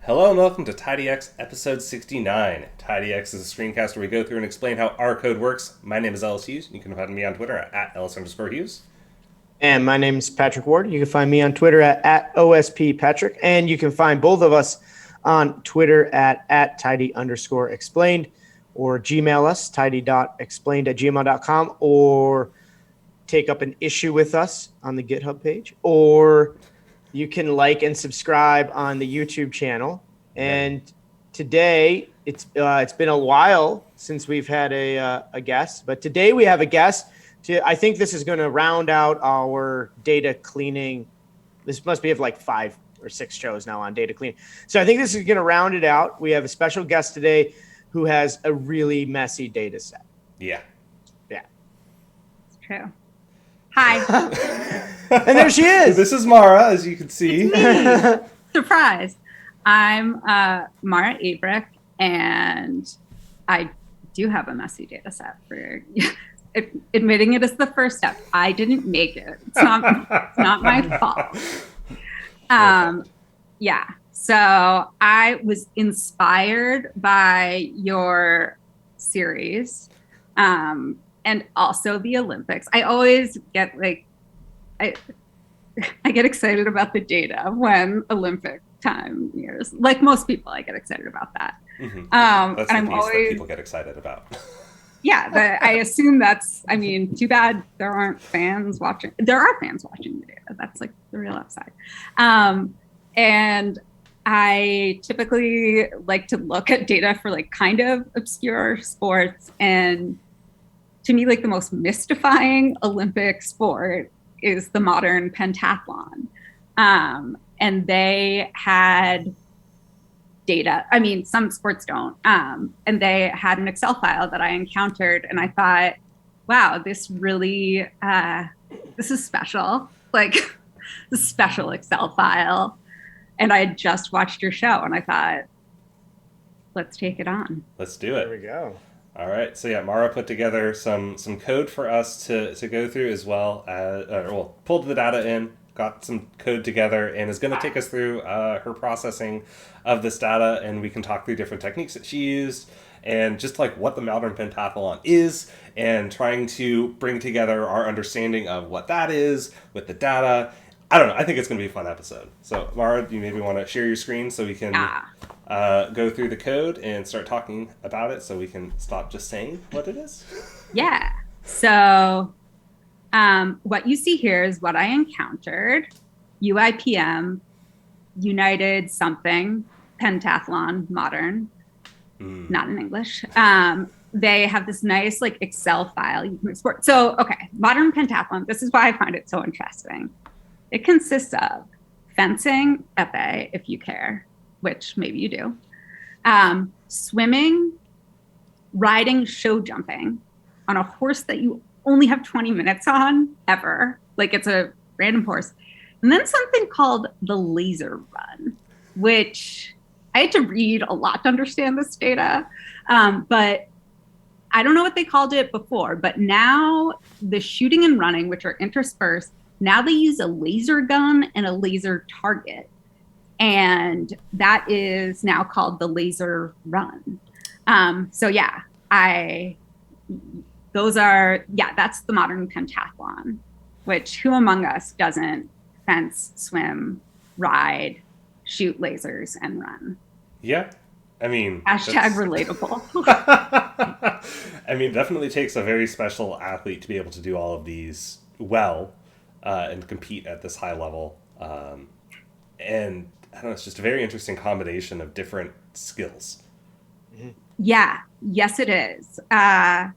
Hello and welcome to TidyX episode 69. TidyX is a screencast where we go through and explain how our code works. My name is Ellis Hughes. You can find me on Twitter at Ellis_Hughes. And my name is Patrick Ward. You can find me on Twitter at OSPPatrick. And you can find both of us on Twitter at tidy_explained, or Gmail us, tidy.explained@gmail.com, or take up an issue with us on the GitHub page, or you can like and subscribe on the YouTube channel. And today, it's been a while since we've had a guest, but today we have a guest. I think this is going to round out our data cleaning. This must be of like 5 or 6 shows now on data cleaning. So I think this is going to round it out. We have a special guest today who has a really messy data set. Yeah. It's true. Hi. And there she is. This is Mara, as you can see. Surprise. I'm Mara Averick, and I do have a messy data set for admitting it is the first step. I didn't make it. It's not my fault. Yeah. So I was inspired by your series, and also the Olympics. I always get I get excited about the data when Olympic time nears. Like most people, I get excited about that. Mm-hmm. That's and the piece that people get excited about. Yeah, I assume that's, too bad there aren't fans watching. There are fans watching the data. That's like the real upside. And I typically like to look at data for like kind of obscure sports. And to me, like the most mystifying Olympic sport is the modern pentathlon. And they had data. Some sports don't. And they had an Excel file that I encountered, and I thought, wow, this really, this is special. Like, the special Excel file. And I had just watched your show, and I thought, let's take it on. Let's do it. There we go. All right. So yeah, Mara put together some code for us to go through, as well as, pulled the data in, got some code together, and is going to take us through her processing of this data, and we can talk through different techniques that she used and just like what the modern pentathlon is, and trying to bring together our understanding of what that is with the data. I don't know. I think it's going to be a fun episode. So Mara, do you maybe want to share your screen so we can go through the code and start talking about it, so we can stop just saying what it is? Yeah. So what you see here is what I encountered. UIPM, United something, Pentathlon, modern, not in English. They have this nice like Excel file you can export. So, okay, modern pentathlon, this is why I find it so interesting. It consists of fencing, epee, if you care, which maybe you do, swimming, riding, show jumping on a horse that you only have 20 minutes on ever. Like, it's a random horse. And then something called the laser run, which I had to read a lot to understand this data. But I don't know what they called it before, but now the shooting and running, which are interspersed, now they use a laser gun and a laser target. And that is now called the laser run. So yeah, that's the modern pentathlon, which who among us doesn't fence, swim, ride, shoot lasers, and run? Yeah. Hashtag relatable. Definitely takes a very special athlete to be able to do all of these well, and compete at this high level. And I don't know, it's just a very interesting combination of different skills. Yeah. Yes, it is. And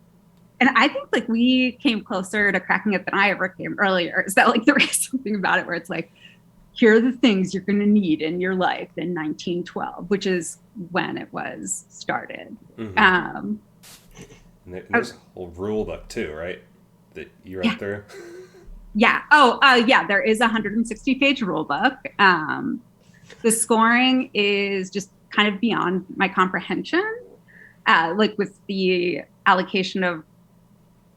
I think like we came closer to cracking it than I ever came earlier. Is that like there is something about it where it's like, here are the things you're going to need in your life in 1912, which is when it was started. Mm-hmm. And there's a whole rule book too, right? That you read through. Yeah. Yeah. There is a 160-page rule book. The scoring is just kind of beyond my comprehension, like with the allocation of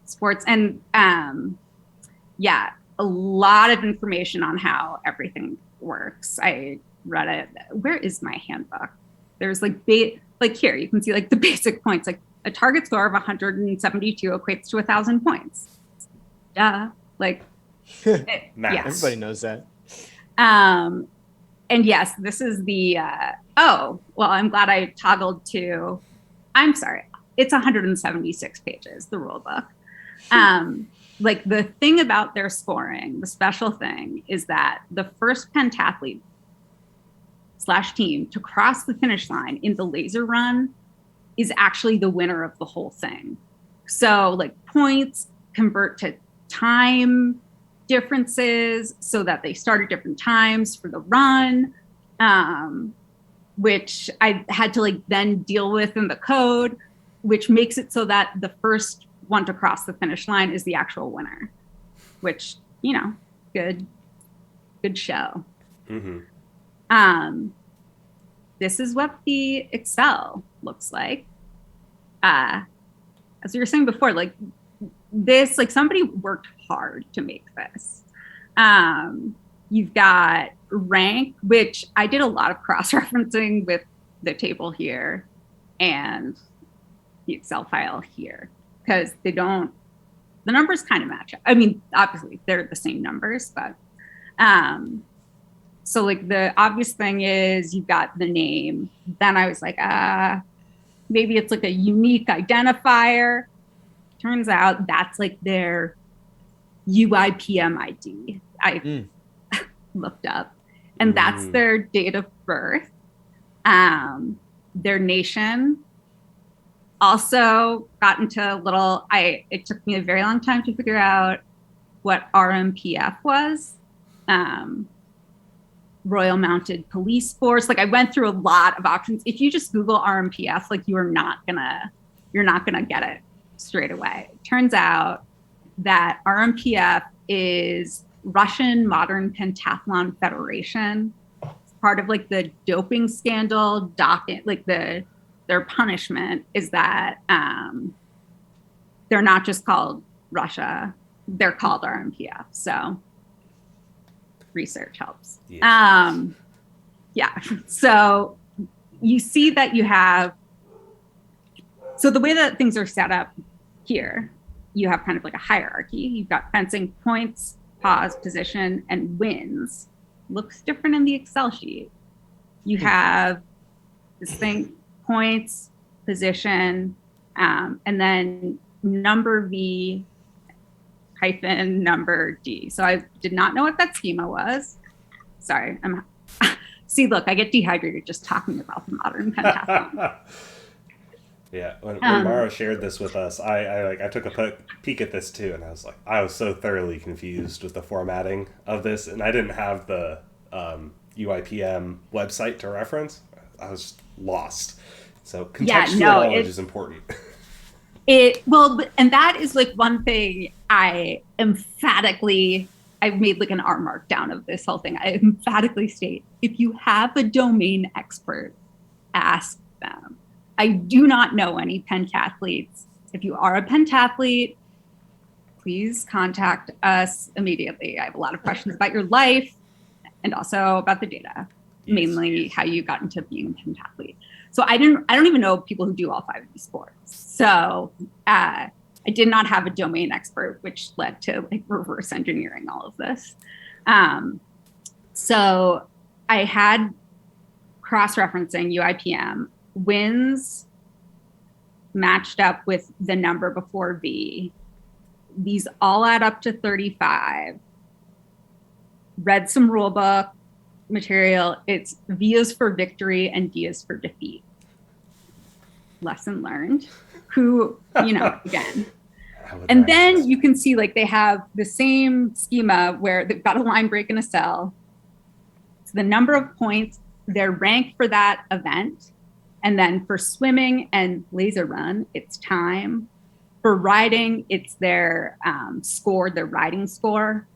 sports and a lot of information on how everything works. I Reddit. Where is my handbook? There's like here, you can see like the basic points, like a target score of 172 equates to 1,000 points. Duh. Like, Math. Everybody knows that. And yes, this is the, oh, well, I'm glad I toggled to, I'm sorry, it's 176 pages, the rule book. Like the thing about their scoring, the special thing is that the first pentathlete / team to cross the finish line in the laser run is actually the winner of the whole thing. So like points convert to time differences so that they start at different times for the run, which I had to like then deal with in the code, which makes it so that the first one to cross the finish line is the actual winner, which, you know, good show. Mm-hmm. This is what the Excel looks like. As we were saying before, like this, like somebody worked hard to make this. You've got rank, which I did a lot of cross-referencing with the table here and the Excel file here, because the numbers kind of match up. I mean, obviously they're the same numbers, but so like the obvious thing is you've got the name. Then I was like, maybe it's like a unique identifier. Turns out that's like their UIPM ID. I looked up, and that's their date of birth, their nation. Also got into a little, it took me a very long time to figure out what RMPF was. Royal Mounted Police Force. Like I went through a lot of options. If you just Google RMPF, like you're not gonna get it straight away. It turns out that RMPF is Russian Modern Pentathlon Federation. It's part of like the doping scandal docket, like their punishment is that they're not just called Russia, they're called RMPF. So research helps. Yes. Yeah. So you see that you have, so the way that things are set up here, you have kind of like a hierarchy. You've got fencing, points, pause, position, and wins. Looks different in the Excel sheet. You have this thing, points, position, and then number V hyphen number D. So I did not know what that schema was. Sorry, see, look, I get dehydrated just talking about the modern pentathlon. Yeah, when Mara shared this with us, I took a peek at this too, and I was so thoroughly confused with the formatting of this, and I didn't have the UIPM website to reference. I was lost. So contextual knowledge is important. And that is like one thing I made like an R markdown of this whole thing. I emphatically state, if you have a domain expert, ask them. I do not know any pentathletes. If you are a pentathlete, please contact us immediately. I have a lot of questions about your life and also about the data, mainly how you got into being a pentathlete. So I don't even know people who do all 5 of these sports. So I did not have a domain expert, which led to like reverse engineering all of this. So I had cross-referencing UIPM, wins matched up with the number before V. These all add up to 35. Read some rulebook material. It's V is for victory and D is for defeat. Lesson learned. Who, again. And then you can see like they have the same schema where they've got a line break in a cell. It's the number of points, their rank for that event. And then for swimming and laser run, it's time. For riding, it's their score, their riding score,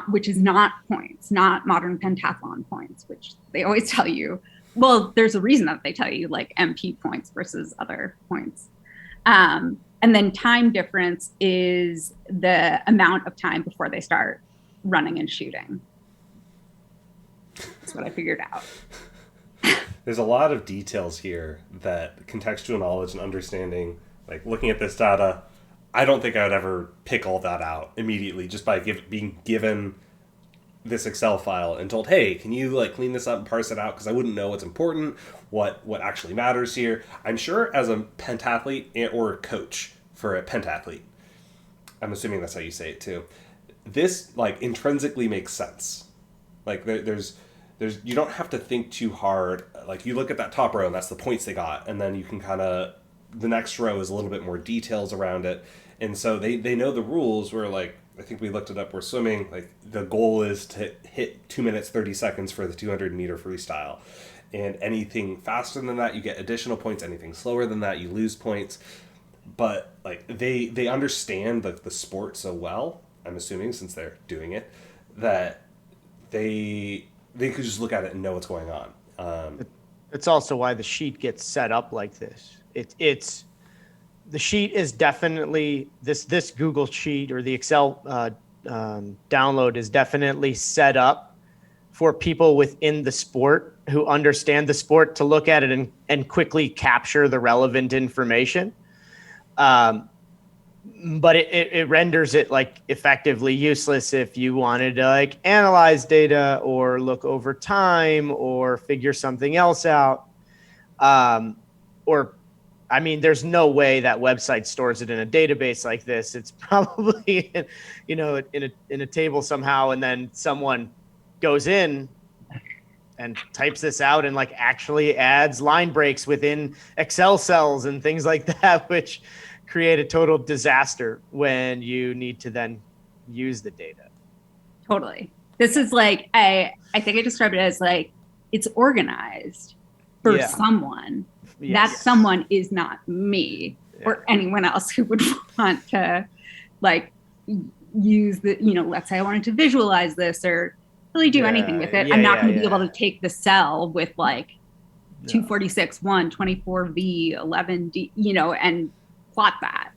which is not points, not modern pentathlon points, which they always tell you. Well, there's a reason that they tell you like MP points versus other points. And then time difference is the amount of time before they start running and shooting. That's what I figured out. There's a lot of details here that contextual knowledge and understanding, like looking at this data, I don't think I would ever pick all that out immediately just by being given this Excel file and told, hey, can you like clean this up and parse it out? Because I wouldn't know what's important, what actually matters here. I'm sure as a pentathlete or a coach for a pentathlete, I'm assuming that's how you say it too, this like intrinsically makes sense. Like there's you don't have to think too hard. Like you look at that top row and that's the points they got, and then you can kind of, the next row is a little bit more details around it. And so they know the rules where, like, I think we looked it up, we're swimming, like the goal is to hit 2 minutes 30 seconds for the 200 meter freestyle, and anything faster than that you get additional points, anything slower than that you lose points. But like they understand the sport so well, I'm assuming, since they're doing it, that they could just look at it and know what's going on. It's also why the sheet gets set up like this. It's the sheet is definitely this Google sheet or the Excel download is definitely set up for people within the sport who understand the sport to look at it and quickly capture the relevant information. But it renders it like effectively useless if you wanted to like analyze data or look over time or figure something else out. Or, I mean, there's no way that website stores it in a database like this. It's probably, in a table somehow, and then someone goes in and types this out and like actually adds line breaks within Excel cells and things like that, which create a total disaster when you need to then use the data. Totally. This is like, I think I described it as like, it's organized for someone. Yes. That someone is not me or anyone else who would want to like use the, let's say I wanted to visualize this or really do anything with it. I'm not going to be able to take the cell with like 246, 1, 24V, 11D, and plot that.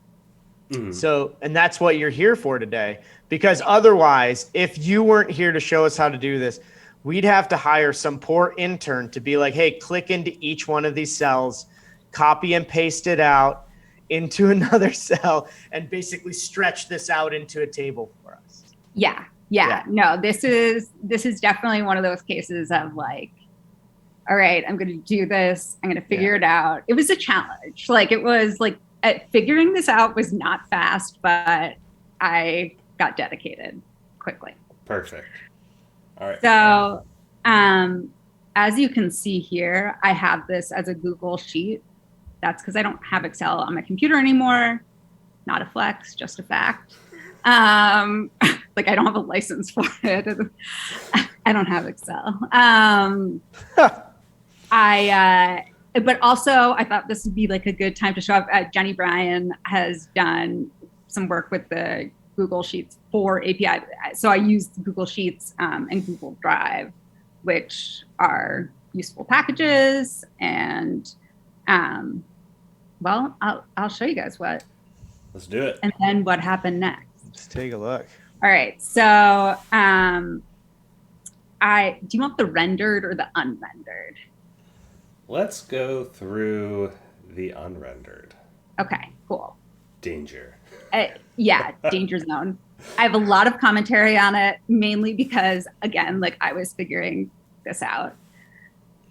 So, and that's what you're here for today, because otherwise, if you weren't here to show us how to do this, we'd have to hire some poor intern to be like, hey, click into each one of these cells, copy and paste it out into another cell, and basically stretch this out into a table for us. Yeah. No, this is definitely one of those cases of like, all right, I'm going to do this. I'm going to figure it out. It was a challenge. Like it was like, figuring this out was not fast, but I got dedicated quickly. Perfect. All right. So as you can see here, I have this as a Google sheet. That's because I don't have Excel on my computer anymore. Not a flex, just a fact. Like I don't have a license for it. I don't have Excel. But also, I thought this would be like a good time to show up. Jenny Bryan has done some work with the Google Sheets for API. So I used Google Sheets and Google Drive, which are useful packages. And well, I'll show you guys what. Let's do it. And then what happened next. Let's take a look. All right. So do you want the rendered or the unrendered? Let's go through the unrendered. Okay, cool. Danger. Danger zone. I have a lot of commentary on it, mainly because, again, like I was figuring this out.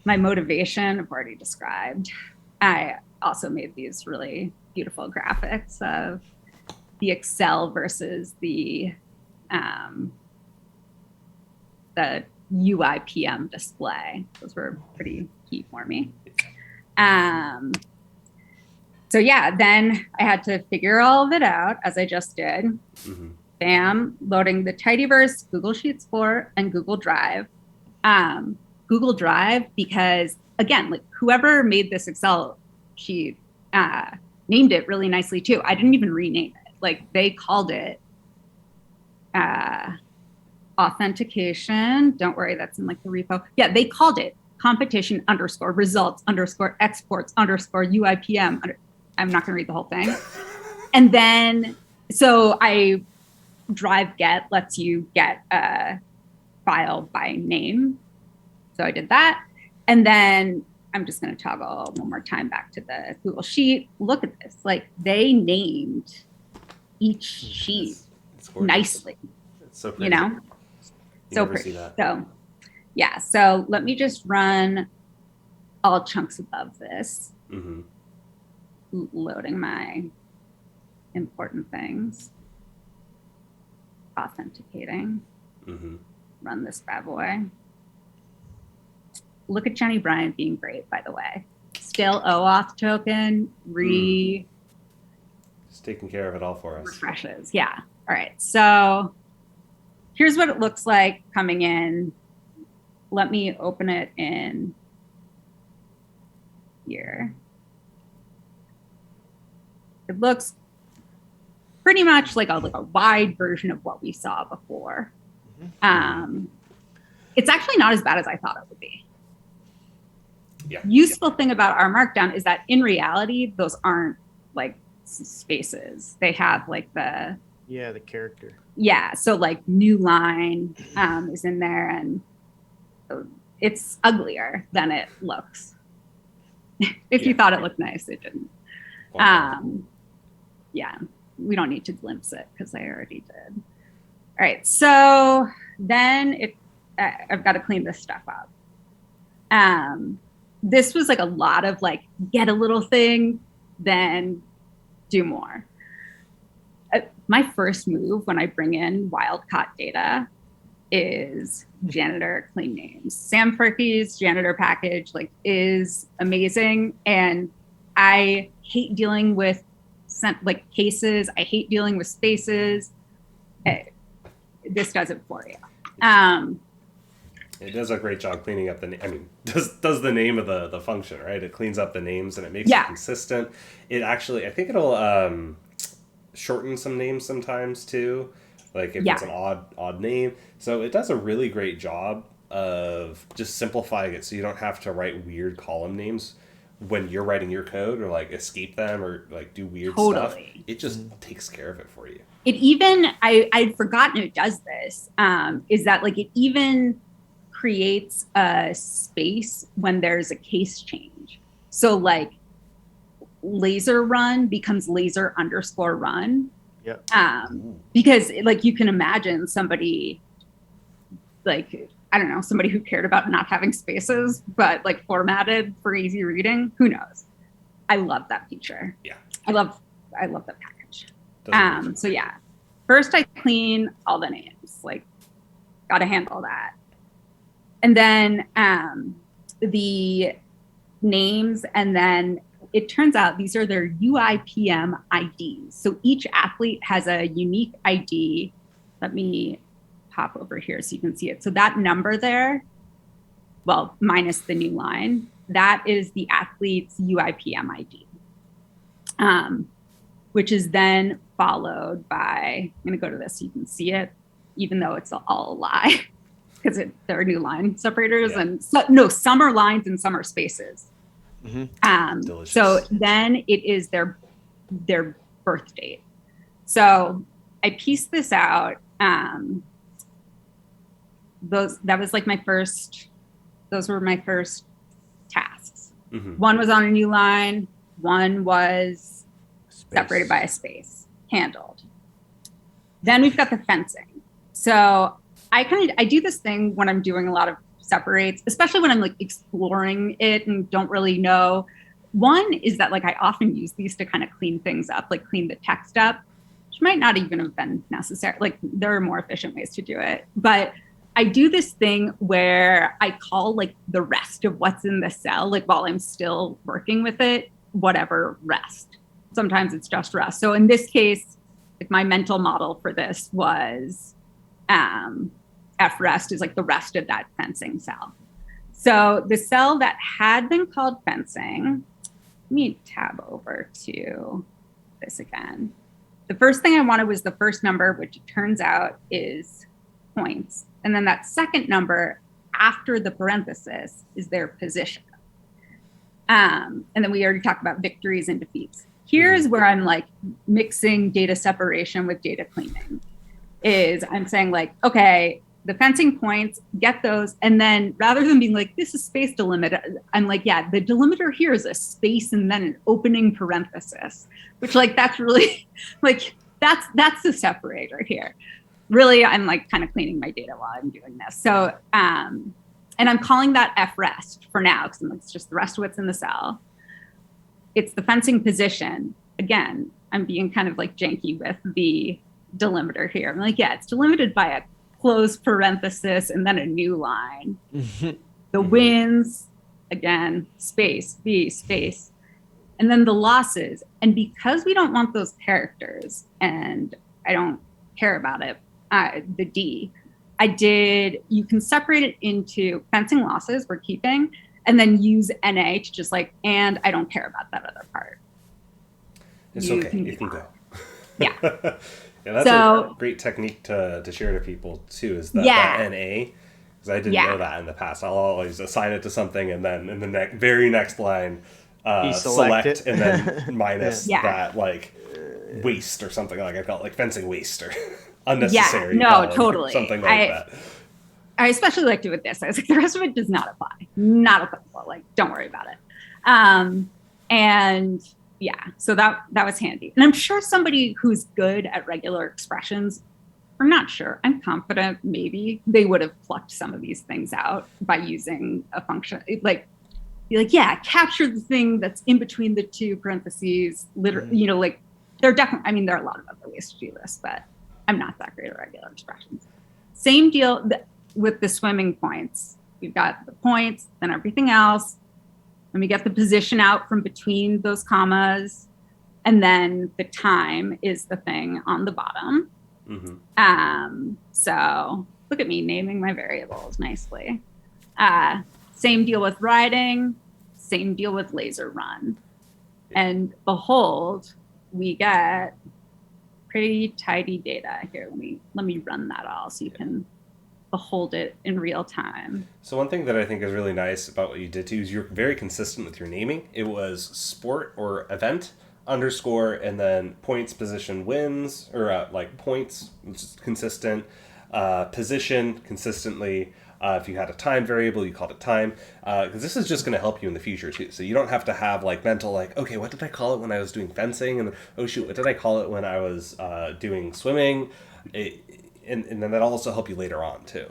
My motivation I've already described. I also made these really beautiful graphics of the Excel versus the UIPM display. Those were pretty key for me. So yeah, then I had to figure all of it out as I just did. Mm-hmm. Bam, loading the Tidyverse, Google Sheets 4, and Google Drive. Google Drive, because again, like whoever made this Excel sheet named it really nicely too. I didn't even rename it. Like they called it authentication. Don't worry, that's in like the repo. Yeah, they called it competition _ results _ exports _ UIPM. I'm not going to read the whole thing. And then, so Drive Get lets you get a file by name. So I did that. And then I'm just going to toggle one more time back to the Google Sheet. Look at this. Like, they named each sheet It's nicely. It's so pretty. You know? You So never pretty. see that. So, yeah. So let me just run all chunks above this. Mm-hmm. Loading my important things. Authenticating. Mm-hmm. Run this bad boy. Look at Jenny Bryant being great, by the way. Still OAuth token, Just taking care of it all for us. refreshes. Yeah. All right. So here's what it looks like coming in. Let me open it in here. It looks pretty much like a wide version of what we saw before. It's actually not as bad as I thought it would be. Yeah. Useful thing about our Markdown is that in reality, those aren't like spaces. They have like the character. Yeah, so like new line is in there, and it's uglier than it looks. If you thought it looked nice, it didn't. Yeah, we don't need to glimpse it because I already did. All right, so then I've got to clean this stuff up. This was like a lot of like, get a little thing, then do more. My first move when I bring in wild-caught data is janitor clean names. Sam Perky's janitor package like is amazing, and I hate dealing with like cases. I hate dealing with spaces. This does it for you. It does a great job cleaning up does the name of the function, right? It cleans up the names and it makes it consistent. It actually, I think it'll shorten some names sometimes too, like if it's an odd name. So it does a really great job of just simplifying it so you don't have to write weird column names when you're writing your code, or like escape them or like do weird stuff. It just takes care of it for you. It even, I'd forgotten it does this, is that like it even creates a space when there's a case change. So like laser run becomes laser _ run. Yep. Because like you can imagine somebody like, I don't know, somebody who cared about not having spaces, but like formatted for easy reading. Who knows? I love that feature. Yeah. I love that package. So yeah, first I clean all the names, like gotta handle that. And then the names, and then it turns out these are their UIPM IDs. So each athlete has a unique ID. Let me pop over here so you can see it. So that number there, well, minus the new line, that is the athlete's UIPM ID, which is then followed by, I'm gonna go to this so you can see it, even though it's all a lie, because there are new line separators, and some are lines and some are spaces. So then it is their birth date. So I pieced this out. Those were my first tasks. One was on a new line, one was separated by a space, handled. Then we've got the fencing. So I do this thing when I'm doing a lot of separates, especially when I'm like exploring it and don't really know. One is that like I often use these to kind of clean things up, like clean the text up, which might not even have been necessary. Like there are more efficient ways to do it. But I do this thing where I call like the rest of what's in the cell, like while I'm still working with it, whatever rest. Sometimes it's just rest. So in this case, like my mental model for this was FREST is like the rest of that fencing cell. So the cell that had been called fencing, let me tab over to this again. The first thing I wanted was the first number, which it turns out is points. And then that second number after the parenthesis is their position. And then we already talked about victories and defeats. Here's where I'm like mixing data separation with data cleaning. Is I'm saying like, okay, the fencing points, get those, and then rather than being like, this is space delimiter, I'm like, yeah, the delimiter here is a space and then an opening parenthesis, which like, that's really like, that's the separator here. Really, I'm like kind of cleaning my data while I'm doing this. So, and I'm calling that frest for now, because it's just the rest of what's in the cell. It's the fencing position. Again, I'm being kind of like janky with the delimiter here. I'm like, yeah, it's delimited by a close parenthesis and then a new line. The wins, again, space, V, space. And then the losses. And because we don't want those characters, and I don't care about it, the D, you can separate it into fencing losses we're keeping, and then use NA to just like, and I don't care about that other part. It's okay, you can go. Yeah. Yeah, that's a great technique to share to people too, is that NA, because I didn't know that in the past. I'll always assign it to something, and then in the very next line, select and then minus that like waste or something. Like I call it like fencing waste or unnecessary. Yeah, no, totally. Something like that. I especially liked it with this. I was like, the rest of it does not apply. Not applicable. Like, don't worry about it. And yeah, so that was handy. And I'm sure somebody who's good at regular expressions, I'm not sure, I'm confident maybe they would have plucked some of these things out by using a function. Like, be like, yeah, capture the thing that's in between the two parentheses. Literally, you know, like there are a lot of other ways to do this, but I'm not that great at regular expressions. Same deal with the swimming points. We've got the points, then everything else. Let me get the position out from between those commas. And then the time is the thing on the bottom. So look at me naming my variables nicely. Same deal with riding, same deal with laser run. And behold, we get pretty tidy data here. Let me run that all so you can behold it in real time. So one thing that I think is really nice about what you did too is you're very consistent with your naming. It was sport or event underscore and then points, position, wins, or like points, which is consistent, position consistently. If you had a time variable, you called it time, because this is just going to help you in the future too. So you don't have to have like mental like, okay, what did I call it when I was doing fencing? And oh shoot, what did I call it when I was doing swimming? And then that'll also help you later on too.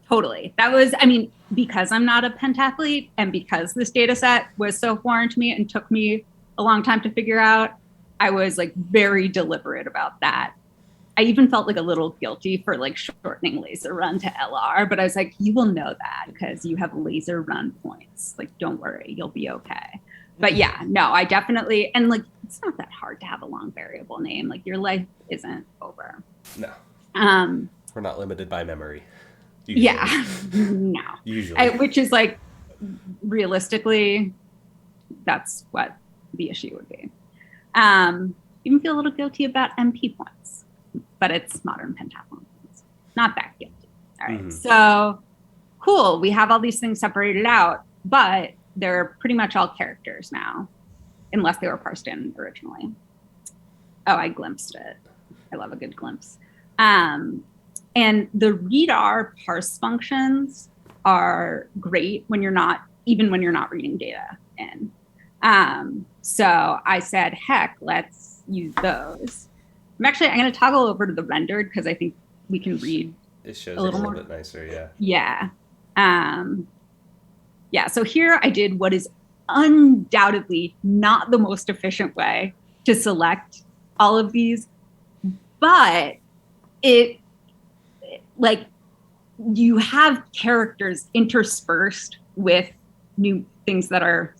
Totally. That was, because I'm not a pentathlete and because this data set was so foreign to me and took me a long time to figure out, I was like very deliberate about that. I even felt like a little guilty for like shortening laser run to LR, but I was like, you will know that because you have laser run points. Like, don't worry, you'll be okay. But yeah, no, I definitely, and like, it's not that hard to have a long variable name. Like your life isn't over. No. We're not limited by memory. Usually. Yeah, no. Usually. Which is like, realistically, that's what the issue would be. Even feel a little guilty about MP points, but it's modern pentathlon points. Not that guilty. All right, So cool. We have all these things separated out, but they're pretty much all characters now, unless they were parsed in originally. Oh, I glimpsed it. I love a good glimpse. And the readr parse functions are great when you're not reading data in. So I said, heck, let's use those. I'm going to toggle over to the rendered because I think we can read. It shows a little bit nicer, yeah. Yeah. Yeah, so here I did what is undoubtedly not the most efficient way to select all of these, but it like you have characters interspersed with new things that are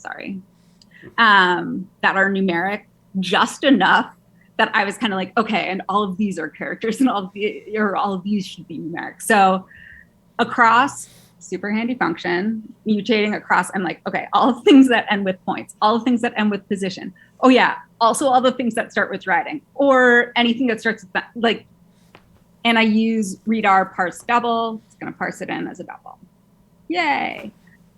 numeric just enough that I was kind of like, okay, and all of these are characters and all of these should be numeric. So across, super handy function, mutating across, I'm like, okay, all the things that end with points, all the things that end with position. Oh yeah, also all the things that start with riding or anything that starts with that, like, and I use readr parse double. It's going to parse it in as a double. Yay.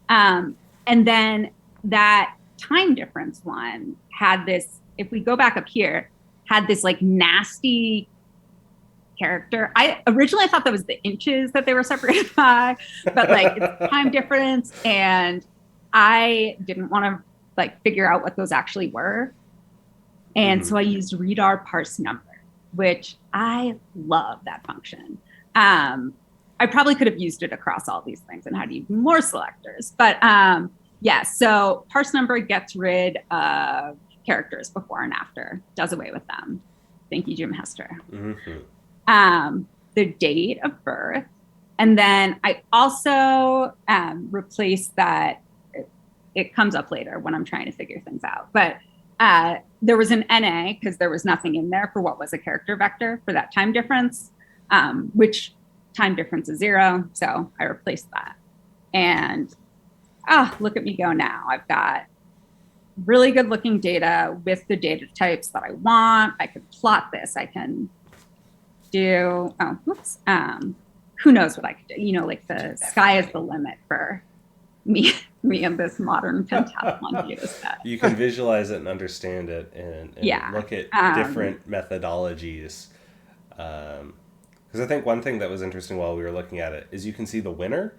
And then that time difference one had this, if we go back up here, had this like nasty character. I originally thought that was the inches that they were separated by, but like it's time difference, and I didn't want to like figure out what those actually were. And so I used readr parse number, which I love that function. I probably could have used it across all these things and had even more selectors, but yeah, so parse number gets rid of characters before and after, does away with them. Thank you, Jim Hester. The date of birth. And then I also replaced that. It comes up later when I'm trying to figure things out. But there was an NA because there was nothing in there for what was a character vector for that time difference, which time difference is 0. So I replaced that. And look at me go now. I've got really good looking data with the data types that I want. I can plot this. I can do, who knows what I could do? You know, like the sky is the limit for me and this modern pentathlon data set. You can visualize it and understand it and look at different methodologies. Because I think one thing that was interesting while we were looking at it is you can see the winner.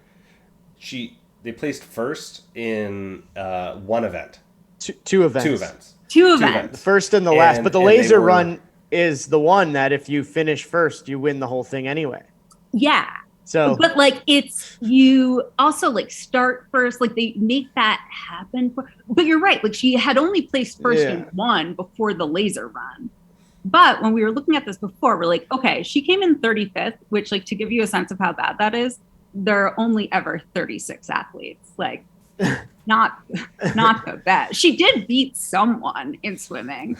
They placed first in one event. Two events. Two events. The first and the last. But the laser run is the one that if you finish first, you win the whole thing anyway. Yeah. So, but like you also like start first, like they make that happen. But you're right. Like she had only placed first in one before the laser run. But when we were looking at this before, we're like, okay, she came in 35th, which like to give you a sense of how bad that is, there are only ever 36 athletes. Like not the best. She did beat someone in swimming.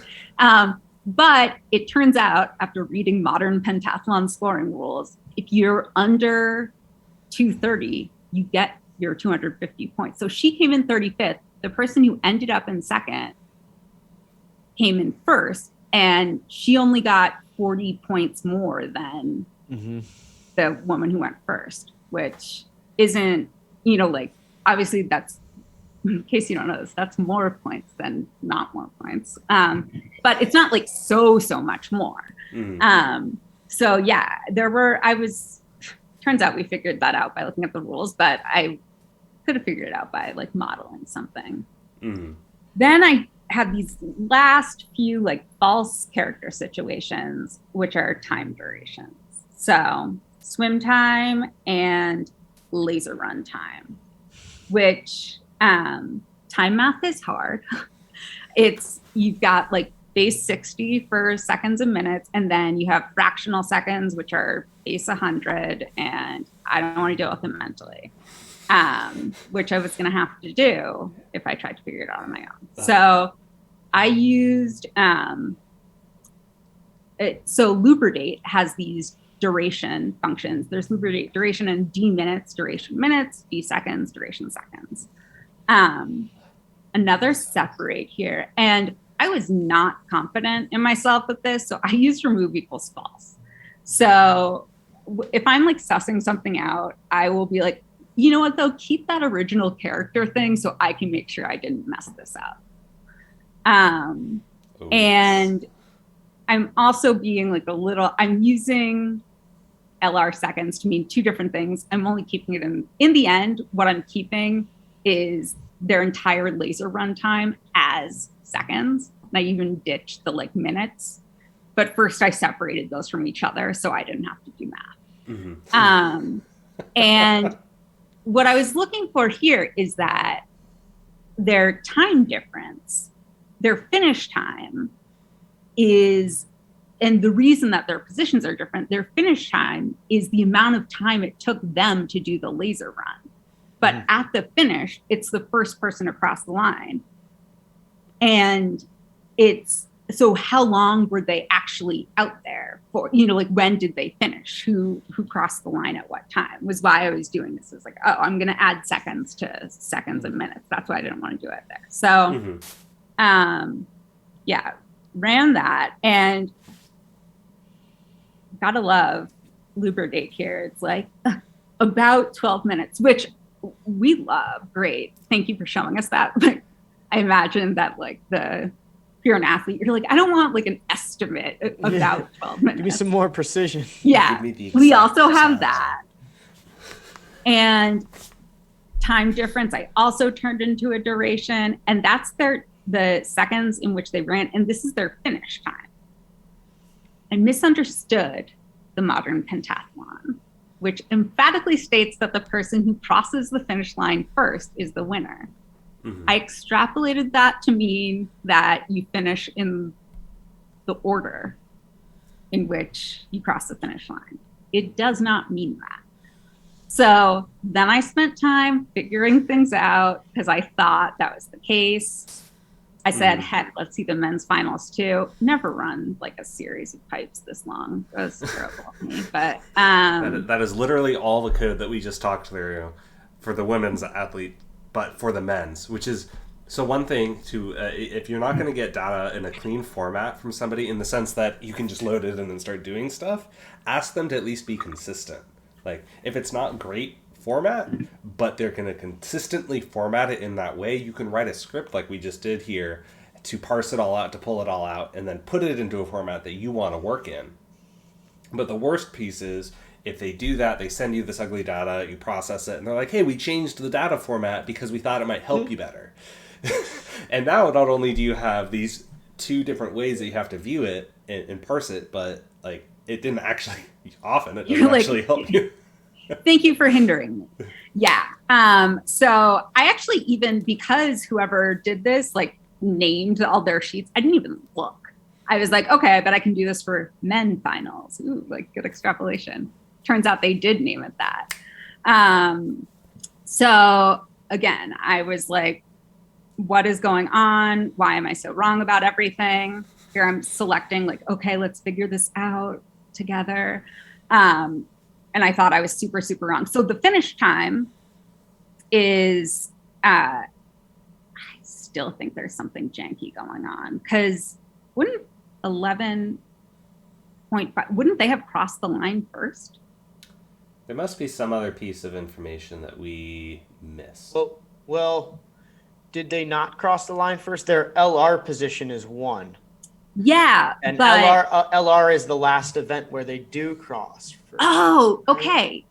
But it turns out after reading modern pentathlon scoring rules, if you're under 230, you get your 250 points. So she came in 35th. The person who ended up in second came in first, and she only got 40 points more than the woman who went first, which isn't, like, obviously that's, in case you don't know this, that's more points than not more points. But it's not like so much more. So yeah, turns out we figured that out by looking at the rules, but I could have figured it out by like modeling something. Then I had these last few like false character situations, which are time durations. So swim time and laser run time, which time math is hard. You've got like base 60 for seconds and minutes, and then you have fractional seconds, which are base 100, and I don't want to deal with them mentally, which I was going to have to do if I tried to figure it out on my own. So I used, so LooperDate has these duration functions. There's LooperDate duration and D minutes, duration minutes, D seconds, duration seconds. Another separate here, and I was not confident in myself with this, so I used remove equals false. So if I'm like sussing something out, I will be like, you know what though, keep that original character thing so I can make sure I didn't mess this up. And I'm also being like I'm using LR seconds to mean two different things. I'm only keeping it in the end, what I'm keeping is their entire laser run time as seconds. And I even ditched the like minutes, but first I separated those from each other so I didn't have to do math. And what I was looking for here is that their time difference, their finish time is, and the reason that their positions are different, their finish time is the amount of time it took them to do the laser run. But at the finish, it's the first person across the line. And so how long were they actually out there for, like when did they finish? Who crossed the line at what time was why I was doing this. It was like, oh, I'm going to add seconds to seconds and minutes. That's why I didn't want to do it there. So, yeah, ran that, and gotta love LooperDate here. It's like about 12 minutes, which we love. Great. Thank you for showing us that. But I imagine that like the you're an athlete, you're like, I don't want like an estimate about 12 minutes. Give me some more precision. Yeah, we also have that. And time difference, I also turned into a duration, and that's the seconds in which they ran, and this is their finish time. I misunderstood the modern pentathlon, which emphatically states that the person who crosses the finish line first is the winner. Mm-hmm. I extrapolated that to mean that you finish in the order in which you cross the finish line. It does not mean that. So then I spent time figuring things out because I thought that was the case. I said, heck, let's see the men's finals too. Never run like a series of pipes this long. That was terrible of me. But that is literally all the code that we just talked through for the women's athlete, but for the men's, which is so one thing to if you're not going to get data in a clean format from somebody in the sense that you can just load it and then start doing stuff, ask them to at least be consistent. Like if it's not great format, but they're going to consistently format it in that way, you can write a script like we just did here to parse it all out, to pull it all out, and then put it into a format that you want to work in. But the worst piece is if they do that, they send you this ugly data, you process it, and they're like, hey, we changed the data format because we thought it might help you better. And now not only do you have these two different ways that you have to view it and parse it, but like it didn't actually, often it doesn't actually help you. Thank you for hindering me. Yeah. So I actually, even because whoever did this, like named all their sheets, I didn't even look. I was like, okay, I bet I can do this for men finals. Ooh, like good extrapolation. Turns out they did name it that. So again, I was like, what is going on? Why am I so wrong about everything? Here I'm selecting like, okay, let's figure this out together. And I thought I was super, super wrong. So the finish time is, I still think there's something janky going on because wouldn't 11.5, wouldn't they have crossed the line first? There must be some other piece of information that we missed. Well, did they not cross the line first? Their LR position is 1. Yeah, and but LR is the last event where they do cross first. Oh, okay.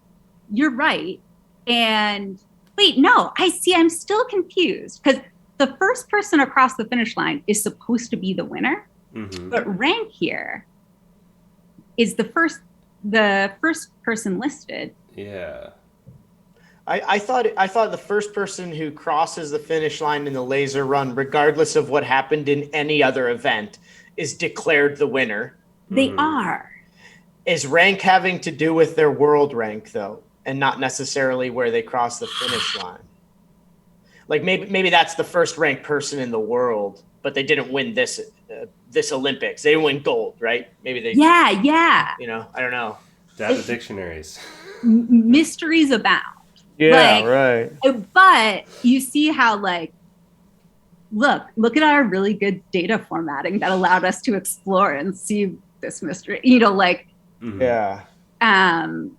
You're right. And wait, no, I see. I'm still confused because the first person across the finish line is supposed to be the winner, but rank here is the first person listed. Yeah. I thought the first person who crosses the finish line in the laser run, regardless of what happened in any other event, is declared the winner. They are. Is rank having to do with their world rank though, and not necessarily where they cross the finish line? Like maybe that's the first ranked person in the world, but they didn't win this Olympics. They didn't win gold, right? Maybe they. Yeah. You know, I don't know. Data dictionaries. Mysteries abound. Yeah, right. But you see how like, look at our really good data formatting that allowed us to explore and see this mystery. You know, like. Yeah. And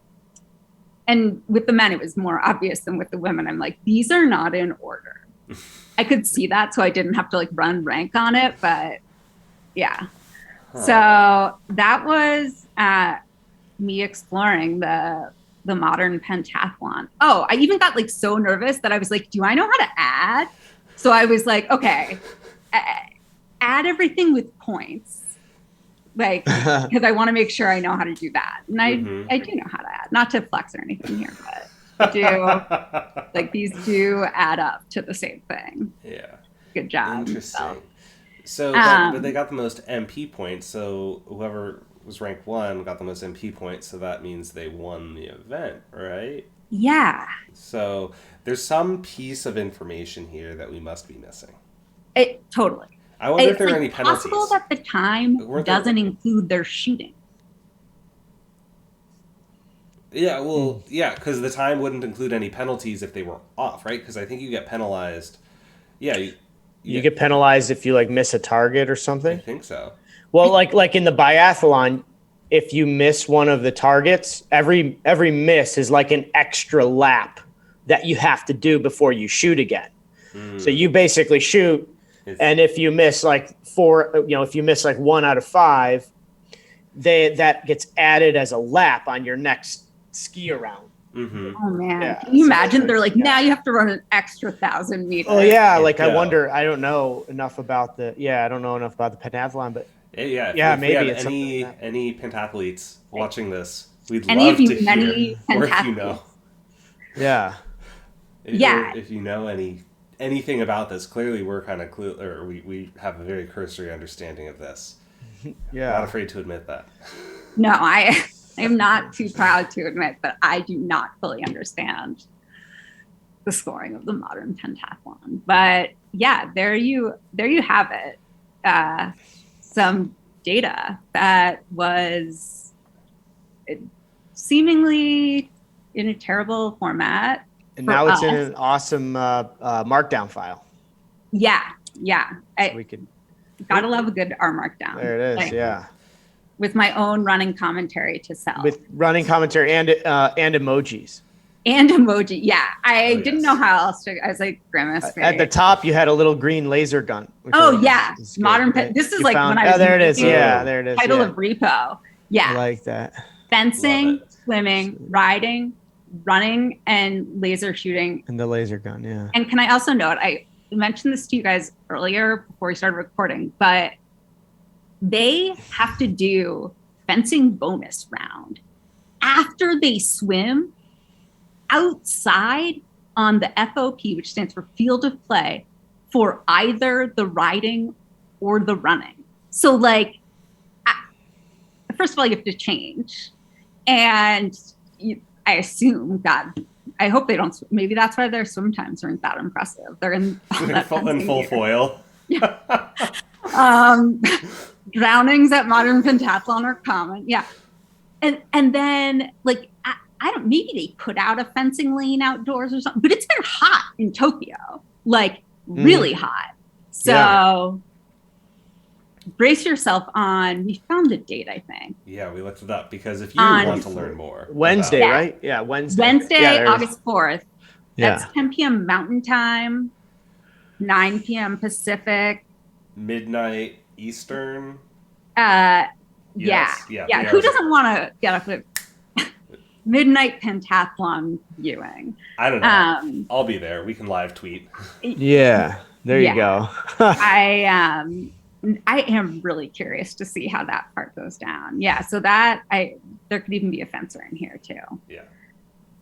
with the men, it was more obvious than with the women. I'm like, these are not in order. I could see that, so I didn't have to like run rank on it. But yeah, so that was me exploring the modern pentathlon. Oh, I even got like so nervous that I was like, do I know how to add? So I was like, okay, add everything with points. Like, because I want to make sure I know how to do that. And I do know how to add, not to flex or anything here, but I do. Like, these do add up to the same thing. Yeah. Good job. Interesting. So, but they got the most MP points. So whoever was ranked 1 got the most MP points. So that means they won the event, right? Yeah. So there's some piece of information here that we must be missing. Totally. I wonder if there are any penalties. It's possible that the time doesn't include their shooting. Yeah, well, yeah, because the time wouldn't include any penalties if they were off, right? Because I think you get penalized. Yeah, you get penalized if you like miss a target or something. I think so. Well, like in the biathlon, if you miss one of the targets, every miss is like an extra lap that you have to do before you shoot again. So you basically shoot. And if you miss like 4, if you miss like 1 out of 5, that gets added as a lap on your next ski around. Mm-hmm. Oh man, Yeah, can you imagine? They're like, now you have to run an extra 1,000 meters. Oh yeah, like I wonder. I don't know enough about the pentathlon, but if maybe we it's have any pentathletes watching this, we'd Any love of to you, hear, many or if you pentathletes. know, Yeah. or if you know anything about this. Clearly, we're kind of or we have a very cursory understanding of this. Yeah, Not afraid to admit that. No, I am not too proud to admit that I do not fully understand the scoring of the modern pentathlon. But yeah, there you have it. Some data that was seemingly in a terrible format. and now it's in an awesome Markdown file. Yeah. So we could. Gotta love a good R Markdown. There it is. Yeah. With my own running commentary to sell. With running commentary and emojis. And emoji. Yeah. I didn't know how else to. I was like, grimace. At the top, you had a little green laser gun. Is modern. Right? This is like when I was. there it is. Yeah, there it is. Title of repo. Yeah. I like that. Fencing, swimming, riding, running, and laser shooting. And the laser gun. Yeah. And can I also note, I mentioned this to you guys earlier before we started recording, but they have to do fencing bonus round after they swim outside on the FOP, which stands for field of play, for either the riding or the running. So like, first of all, you have to change. And I assume, God, I hope they don't, maybe that's why their swim times aren't that impressive. They're in full foil. Yeah. Drownings at modern pentathlon are common. Yeah. And then like, I don't, maybe they put out a fencing lane outdoors or something, but it's been hot in Tokyo, like really hot. So brace yourself on, we found the date, I think. Yeah, we looked it up because if you want to learn more. Wednesday, right? Yeah, Wednesday. August 4th. That's 10 p.m. Mountain Time, 9 p.m. Pacific. Midnight Eastern. Yeah. Yeah. Who doesn't want to get up at midnight pentathlon viewing? I don't know. I'll be there. We can live tweet. Yeah. There you go. I am really curious to see how that part goes down. Yeah. So there could even be a fencer in here too. Yeah.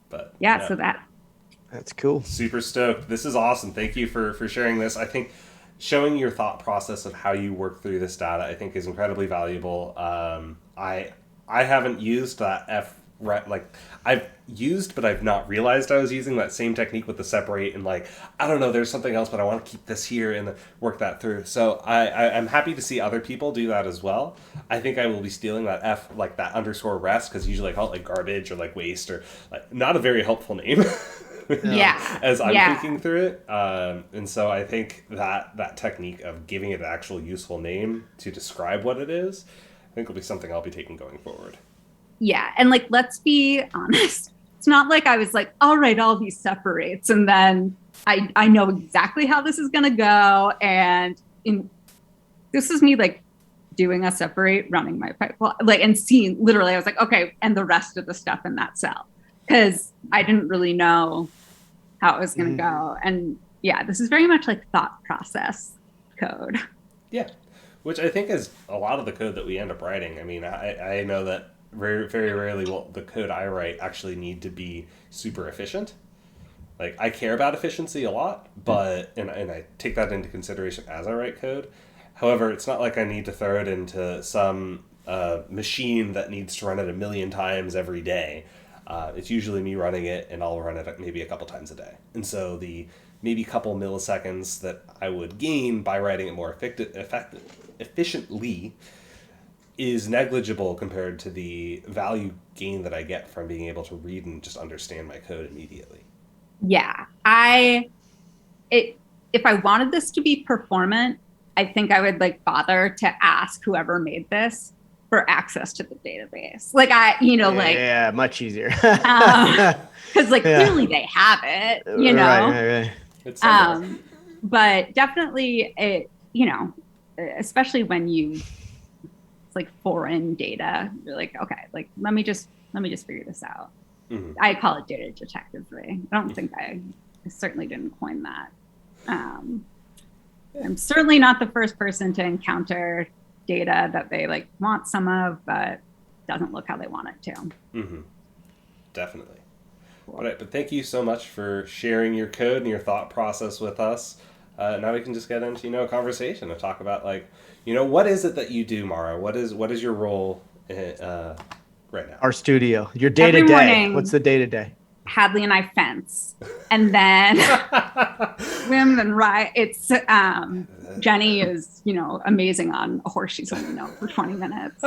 But so that's cool. Super stoked. This is awesome. Thank you for sharing this. I think showing your thought process of how you work through this data, I think, is incredibly valuable. I haven't used that I've used, but I've not realized I was using that same technique with the separate and like, I don't know, there's something else, but I want to keep this here and work that through. So I'm happy to see other people do that as well. I think I will be stealing that that underscore rest, because usually I call it like garbage or like waste or like not a very helpful name. As I'm thinking through it. And so I think that technique of giving it an actual useful name to describe what it is, I think will be something I'll be taking going forward. Yeah. And like, let's be honest. It's not like I was like, I'll write all these separates and then I know exactly how this is going to go. And this is me like doing a separate, running my pipeline, like, and seeing literally, I was like, okay. And the rest of the stuff in that cell, because I didn't really know how it was going to go. And yeah, this is very much like thought process code. Yeah. Which I think is a lot of the code that we end up writing. I mean, I know that very, very rarely will the code I write actually need to be super efficient. Like, I care about efficiency a lot, but and I take that into consideration as I write code. However, it's not like I need to throw it into some machine that needs to run it 1 million times every day. It's usually me running it, and I'll run it maybe a couple times a day. And so the maybe couple milliseconds that I would gain by writing it more efficiently is negligible compared to the value gain that I get from being able to read and just understand my code immediately. Yeah. If I wanted this to be performant, I think I would like bother to ask whoever made this for access to the database. Like yeah, much easier. Because clearly they have it, Right. But definitely especially when it's like foreign data, you're like, okay, like let me just figure this out. I call it data detectively. I don't think I certainly didn't coin that. I'm certainly not the first person to encounter data that they like want some of, but doesn't look how they want it to. Definitely. Cool. All right, but thank you so much for sharing your code and your thought process with us. Now we can just get into, a conversation and talk about what is it that you do, Mara? What is your role right now? RStudio. Your day to day. What's the day to day? Hadley and I fence, and then swim and ride. It's Jenny is amazing on a horse. She's only known for 20 minutes.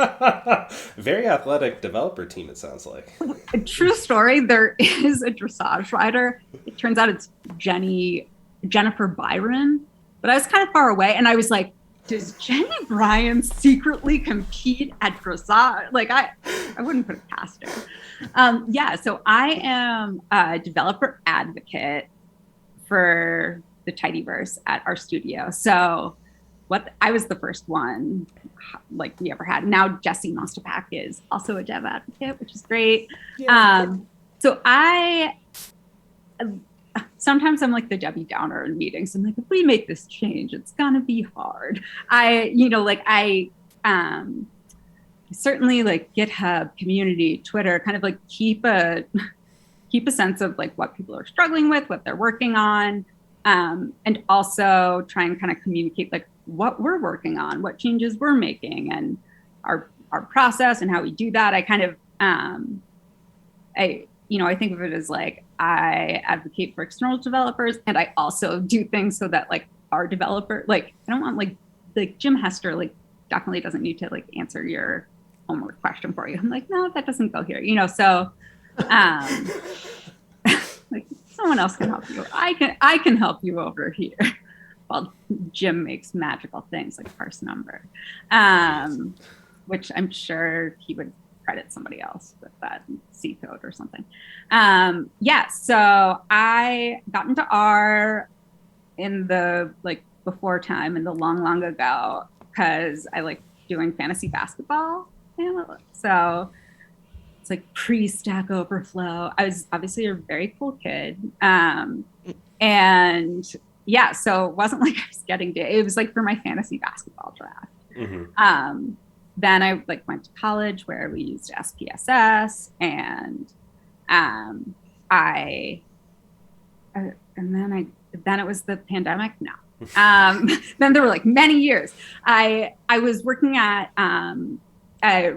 Very athletic developer team, it sounds like. A true story. There is a dressage rider. It turns out it's Jennifer Byron, but I was kind of far away, and I was like, does Jenny Bryan secretly compete at dressage? Like I wouldn't put it past her. So I am a developer advocate for the Tidyverse at RStudio. So I was the first one like we ever had. Now Jesse Mostopak is also a dev advocate, which is great. Yeah. So sometimes I'm like the Debbie Downer in meetings. I'm like, if we make this change, it's gonna be hard. I certainly like GitHub, community, Twitter, kind of like keep a sense of like what people are struggling with, what they're working on, and also try and kind of communicate like what we're working on, what changes we're making, and our process and how we do that. I kind of I think of it as like I advocate for external developers, and I also do things so that like our developer, like I don't want like Jim Hester like definitely doesn't need to like answer your homework question for you. I'm like, no, that doesn't go here, so like someone else can help you. I can help you over here while Jim makes magical things like parse number, which I'm sure he would credit somebody else with that C code or something. So I got into R in the like before time in the long ago because I like doing fantasy basketball. So it's like pre-Stack Overflow. I was obviously a very cool kid. So it wasn't like I was getting it was like for my fantasy basketball draft. Then I like went to college where we used SPSS, and then it was the pandemic. No, then there were like many years. I was working at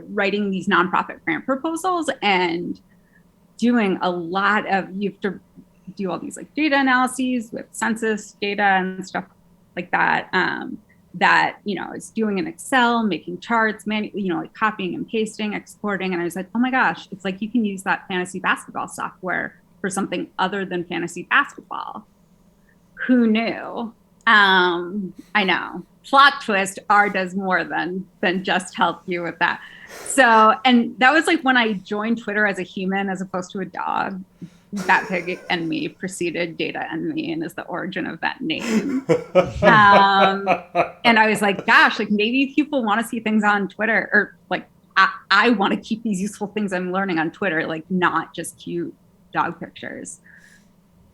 writing these nonprofit grant proposals and doing a lot of, you have to do all these like data analyses with census data and stuff like that. That, is doing in Excel, making charts, like copying and pasting, exporting. And I was like, oh my gosh, it's like you can use that fantasy basketball software for something other than fantasy basketball. Who knew? I know. Plot twist, R does more than just help you with that. So, and that was like when I joined Twitter as a human as opposed to a dog. That Pig and Me preceded Data and Me and is the origin of that name. And I was like, gosh, like maybe people want to see things on Twitter, or like I want to keep these useful things I'm learning on Twitter, like not just cute dog pictures.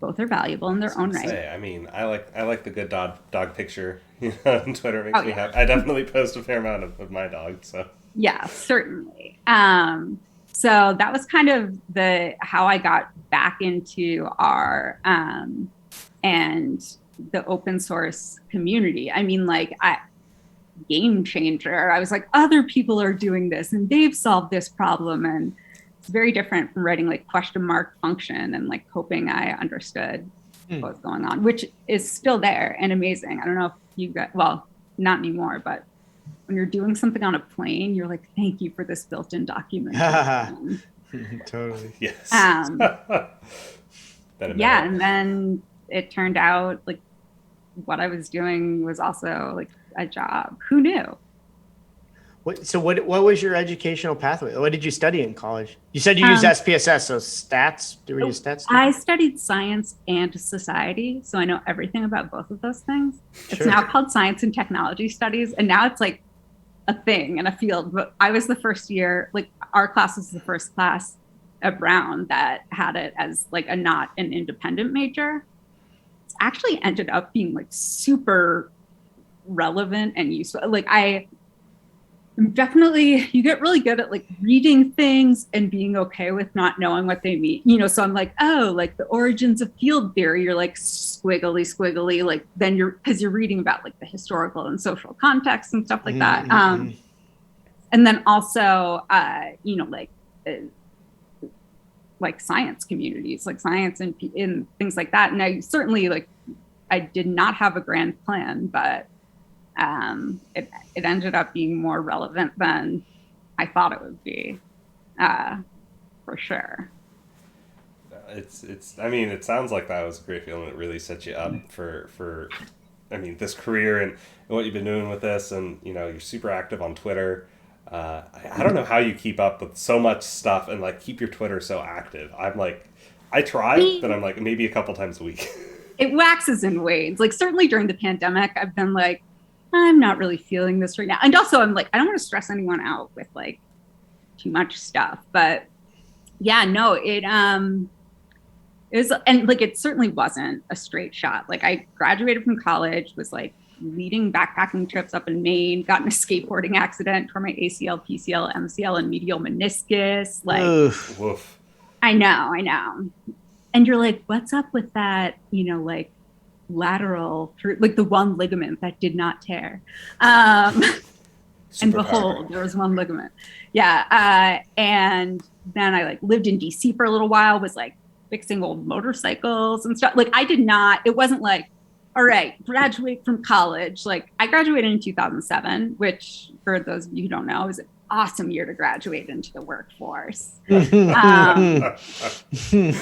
Both are valuable in their own right. I mean, I like the good dog picture on Twitter. It makes me happy. I definitely post a fair amount of my dog. So yeah, certainly. So that was kind of how I got back into R and the open source community. I mean, like game changer. I was like, other people are doing this and they've solved this problem, and it's very different from writing like question mark function and like hoping I understood what was going on, which is still there and amazing. I don't know if you got, well, not anymore, but when you're doing something on a plane, you're like, thank you for this built-in documentation. Totally. Yes. And then it turned out like what I was doing was also like a job. Who knew? What was your educational pathway? What did you study in college? You said you used SPSS, so stats. Do we use stats? I studied science and society, so I know everything about both of those things. It's Sure. now called science and technology studies, and now it's like a thing and a field. But I was the first year, like our class was the first class at Brown that had it as like a not an independent major. It's actually ended up being like super relevant and useful. Like definitely, you get really good at like reading things and being okay with not knowing what they mean. You know, so I'm like, oh, like the origins of field theory, you're like squiggly, like then because you're reading about like the historical and social context and stuff like that. And then also, you know, like science communities, like science and things like that. And I certainly I did not have a grand plan, but it ended up being more relevant than I thought it would be, for sure. I mean, it sounds like that was a great feeling. It really set you up for I mean, this career and what you've been doing with this, and you know, you're super active on Twitter. I don't know how you keep up with so much stuff and like keep your Twitter so active. I'm like, I try, but I'm like maybe a couple times a week. It waxes and wanes. Like certainly during the pandemic, I've been like, I'm not really feeling this right now. And also I'm like, I don't want to stress anyone out with like too much stuff. But yeah, no, it is, and like it certainly wasn't a straight shot. Like I graduated from college, was like leading backpacking trips up in Maine, got in a skateboarding accident, tore my ACL, PCL, MCL, and medial meniscus. Like, Woof. I know. And you're like, what's up with that? You know, like lateral, like the one ligament that did not tear. And behold, there was one ligament. Yeah. And then I like lived in DC for a little while, was like fixing old motorcycles and stuff. Like it wasn't like, all right, graduate from college. Like I graduated in 2007, which for those of you who don't know is an awesome year to graduate into the workforce.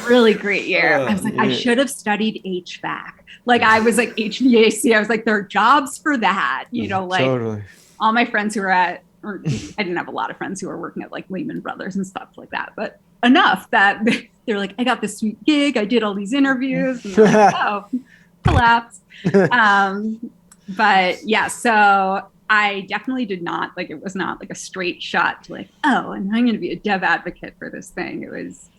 Really great year. I was like, I should have studied HVAC. Like I was like HVAC. I was like, there are jobs for that. You know, like Totally. all my friends who were I didn't have a lot of friends who were working at like Lehman Brothers and stuff like that, but enough that they're like, I got this sweet gig. I did all these interviews. And like, oh, collapse. But yeah, so I definitely did not, like, it was not like a straight shot to like, oh, and I'm going to be a dev advocate for this thing. It was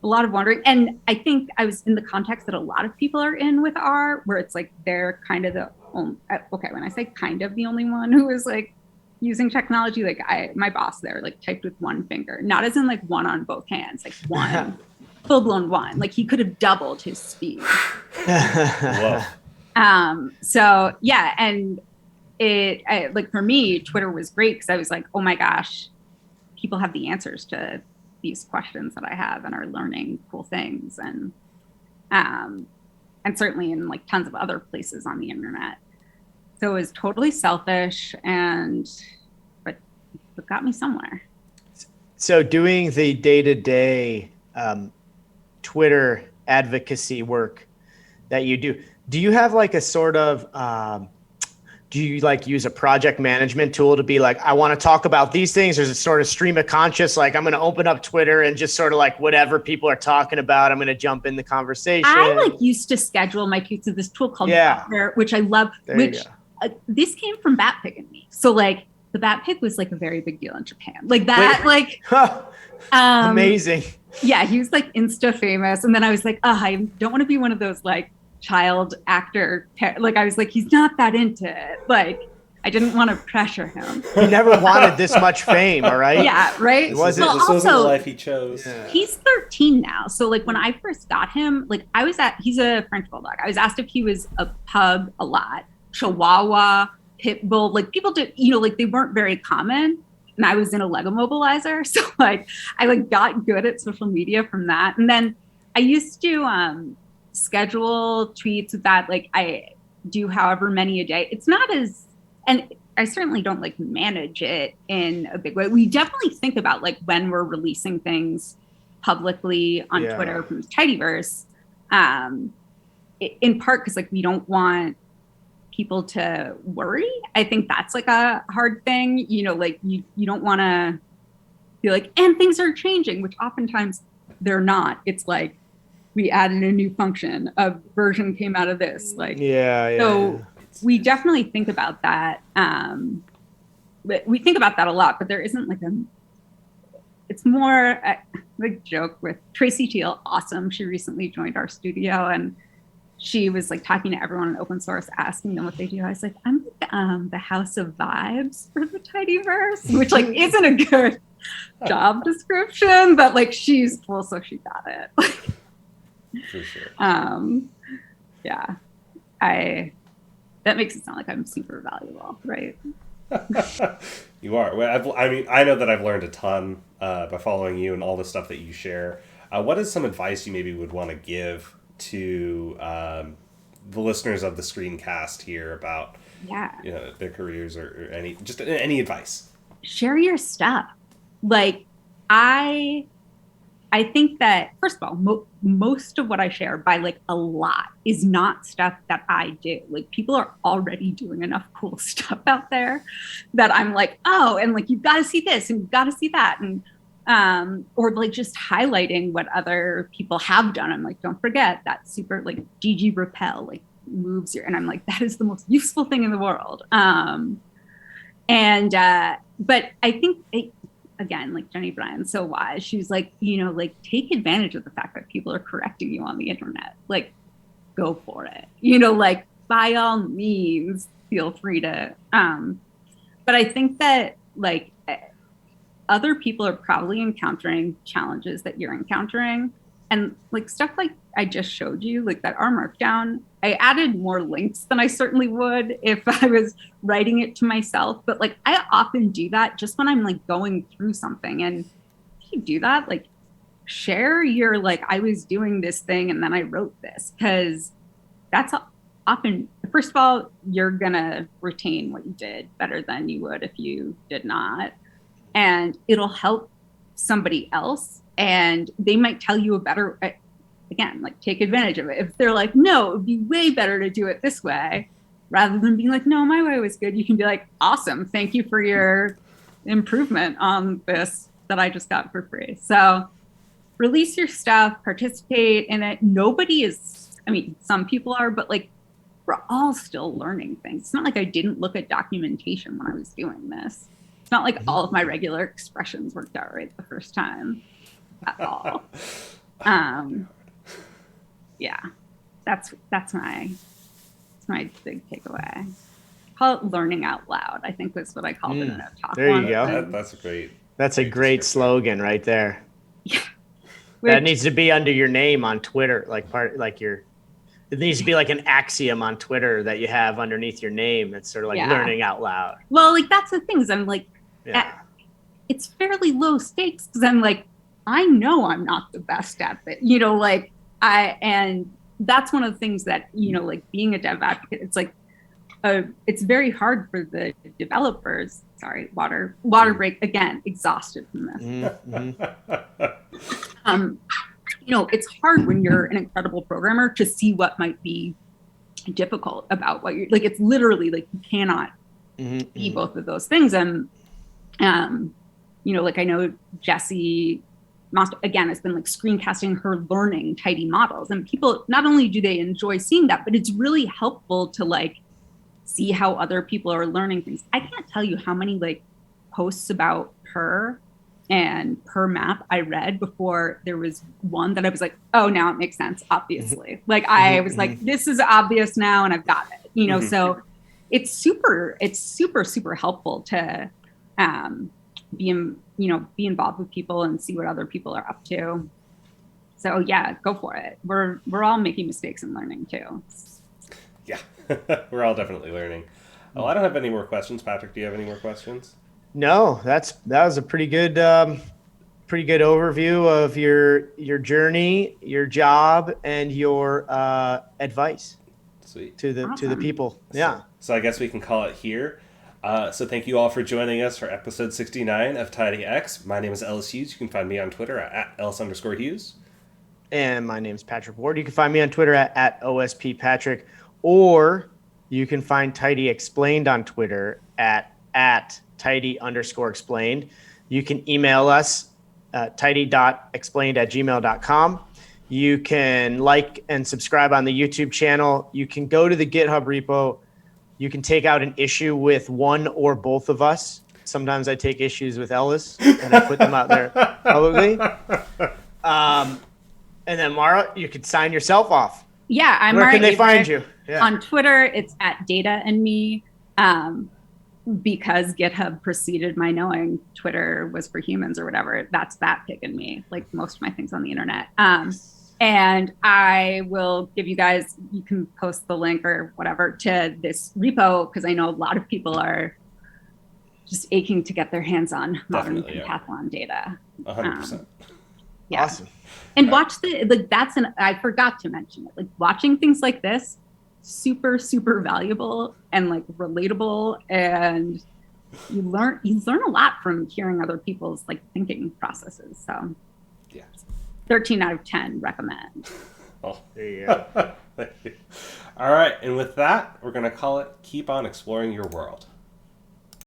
a lot of wondering. And I think I was in the context that a lot of people are in with R, where it's like, they're kind of the only, okay, when I say kind of the only one who is like using technology, like my boss there, like typed with one finger, not as in like one on both hands, like one, full blown one, like he could have doubled his speed. So yeah. And like for me, Twitter was great because I was like, oh my gosh, people have the answers to these questions that I have and are learning cool things. And certainly in like tons of other places on the internet. So it was totally selfish but it got me somewhere. So doing the day-to-day Twitter advocacy work that you do you have like a sort of, do you like use a project management tool to be like, I want to talk about these things? There's a sort of stream of conscious, like I'm going to open up Twitter and just sort of like whatever people are talking about, I'm going to jump in the conversation. I like used to schedule my tweets of this tool called Twitter, which I love, this came from Batpig and me. So like the Batpig was like a very big deal in Japan. Like that, amazing. Yeah, he was like Insta famous. And then I was like, I don't want to be one of those like child actor, like I was like, he's not that into it. Like I didn't want to pressure him. He never wanted this much fame, all right? Yeah, right. This wasn't the life he chose. Yeah. He's 13 now. So like when I first got him, like he's a French bulldog. I was asked if he was a pug a lot, Chihuahua, pit bull. Like people did, you know, like they weren't very common. And I was in a Lego mobilizer. So like I like got good at social media from that. And then I used to schedule tweets that like I do however many a day. It's not as, and I certainly don't like manage it in a big way. We definitely think about like when we're releasing things publicly on Twitter from Tidyverse, in part because like we don't want people to worry. I think that's like a hard thing, like you don't want to be like, and things are changing, which oftentimes they're not. It's like, we added a new function, a version came out of this. So we definitely think about that. But we think about that a lot, but there isn't like it's more like joke with Tracy Teal. Awesome. She recently joined RStudio and she was like talking to everyone in open source, asking them what they do. I was like, I'm like, the House of Vibes for the Tidyverse, which like isn't a good job description, but like she's cool, so she got it. For sure. Yeah, that makes it sound like I'm super valuable, right? You are. Well, I know that I've learned a ton by following you and all the stuff that you share. What is some advice you maybe would want to give to the listeners of the screencast here about their careers or any advice? Share your stuff. Like I think that, first of all, most of what I share by like a lot is not stuff that I do. Like people are already doing enough cool stuff out there that I'm like, oh, and like, you've got to see this and you've got to see that. And, or like just highlighting what other people have done. I'm like, don't forget that super like Gigi Rappel, like moves here. And I'm like, that is the most useful thing in the world. But I think again, like Jenny Bryan's so wise. She was like, like take advantage of the fact that people are correcting you on the internet. Like, go for it. Like by all means, feel free to. But I think that like other people are probably encountering challenges that you're encountering, and like stuff like I just showed you, like that R Markdown. I added more links than I certainly would if I was writing it to myself. But like, I often do that just when I'm like going through something. And if you do that, like share your, like, I was doing this thing and then I wrote this, because that's often, first of all, you're going to retain what you did better than you would if you did not. And it'll help somebody else. And they might tell you a better, again, like take advantage of it. If they're like, no, it would be way better to do it this way, rather than being like, no, my way was good. You can be like, awesome. Thank you for your improvement on this that I just got for free. So release your stuff, participate in it. Nobody is, I mean, some people are, but like, we're all still learning things. It's not like I didn't look at documentation when I was doing this. It's not like all of my regular expressions worked out right the first time at all. Yeah, that's my big takeaway. Call it learning out loud, I think was what I called it in a talk. There you go. That's great. That's a great slogan right there. Yeah. That needs to be under your name on Twitter, it needs to be like an axiom on Twitter that you have underneath your name. It's sort of like learning out loud. Well, like that's the thing is I'm like, it's fairly low stakes because I'm like, I know I'm not the best at it, and that's one of the things that, like being a dev advocate, it's like, it's very hard for the developers. Sorry, water break again, exhausted from this. It's hard when you're an incredible programmer to see what might be difficult about what you're like. It's literally like you cannot be both of those things. And, like I know Jessie again has been like screencasting her learning tidy models, and people not only do they enjoy seeing that, but it's really helpful to like see how other people are learning things. I can't tell you how many like posts about her and per map I read before there was one that I was like, oh, now it makes sense, obviously. Like I was like, this is obvious now and I've got it, so it's super helpful to be involved with people and see what other people are up to. So yeah, go for it. We're all making mistakes and learning too. Yeah, we're all definitely learning. Oh, I don't have any more questions. Patrick, do you have any more questions? No, that was a pretty good overview of your journey, your job, and your advice. Sweet. To the people. Yeah. So I guess we can call it here. So thank you all for joining us for episode 69 of TidyX. My name is Ellis Hughes. You can find me on Twitter at Ellis_Hughes. And my name is Patrick Ward. You can find me on Twitter at OSPPatrick, or You can find Tidy Explained on Twitter at tidy_explained. You can email us tidy.explained@gmail.com. You can like and subscribe on the YouTube channel. You can go to the GitHub repo. You can take out an issue with one or both of us. Sometimes I take issues with Ellis and I put them out there publicly. And then Mara, you could sign yourself off. Yeah, I'm Where Mara can they Averick. find you? Yeah. On Twitter, it's at Data and Me. Because GitHub preceded my knowing Twitter was for humans or whatever. That's that picking me, like most of my things on the internet. And I will give you guys, you can post the link or whatever to this repo, because I know a lot of people are just aching to get their hands on modern pentathlon data. 100%. Yeah. Awesome. And watch I forgot to mention it. Like watching things like this, super, super valuable and like relatable, and you learn a lot from hearing other people's like thinking processes. So yeah, 13 out of 10 recommend. Oh, there you go. Thank you. All right, and with that, we're gonna call it Keep on Exploring Your World.